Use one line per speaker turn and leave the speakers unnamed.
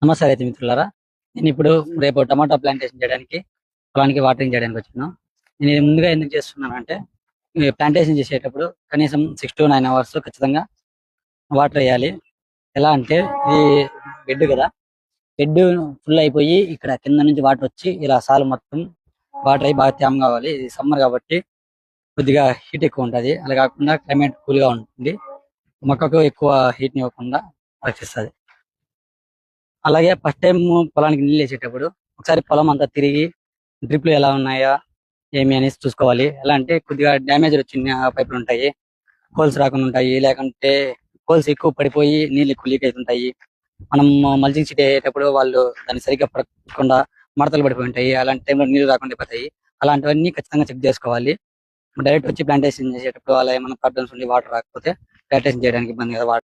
నమస్తే రైతు మిత్రులారా. నేను ఇప్పుడు రేపు టమాటా ప్లాంటేషన్ చేయడానికి పొలానికి వాటరింగ్ చేయడానికి వచ్చాను. నేను ఇది ముందుగా ఎందుకు చేస్తున్నానంటే ఈ ప్లాంటేషన్ చేసేటప్పుడు కనీసం 6 to 9 hours ఖచ్చితంగా వాటర్ వేయాలి. ఎలా అంటే ఇది బెడ్ కదా, బెడ్ ఫుల్ అయిపోయి ఇక్కడ కింద నుంచి వాటర్ వచ్చి ఇలా సాలు మొత్తం వాటర్ అయ్యి బాగా తేమ కావాలి. ఇది సమ్మర్ కాబట్టి కొద్దిగా హీట్ ఎక్కువ ఉంటుంది. అలా కాకుండా క్లైమేట్ కూల్ గా ఉంటుంది, మొక్కకు ఎక్కువ హీట్ ఇవ్వకుండా రక్షిస్తుంది. అలాగే ఫస్ట్ టైం పొలానికి నీళ్ళు వేసేటప్పుడు ఒకసారి పొలం అంతా తిరిగి డ్రిప్లు ఎలా ఉన్నాయా ఏమి అనేసి చూసుకోవాలి. ఎలా అంటే కొద్దిగా డ్యామేజ్ వచ్చిన పైపులు ఉంటాయి, హోల్స్ రాకుండా ఉంటాయి, లేకుంటే హోల్స్ ఎక్కువ పడిపోయి నీళ్ళు ఎక్కువ లీక్ అవుతుంటాయి. మనం మల్చింగ్ షీట్ వేసేటప్పుడు వాళ్ళు దాన్ని సరిగ్గా పడకుండా మడతలు పడిపోయి ఉంటాయి. అలాంటి టైంలో నీళ్ళు రాకుండా పోతాయి. అలాంటివన్నీ ఖచ్చితంగా చెక్ చేసుకోవాలి. డైరెక్ట్ వచ్చి ప్లాంటేషన్ చేసేటప్పుడు అలా ఏమైనా ప్రాబ్లమ్స్ ఉండి వాటర్ రాకపోతే ప్లాంటేషన్ చేయడానికి ఇబ్బంది కదా.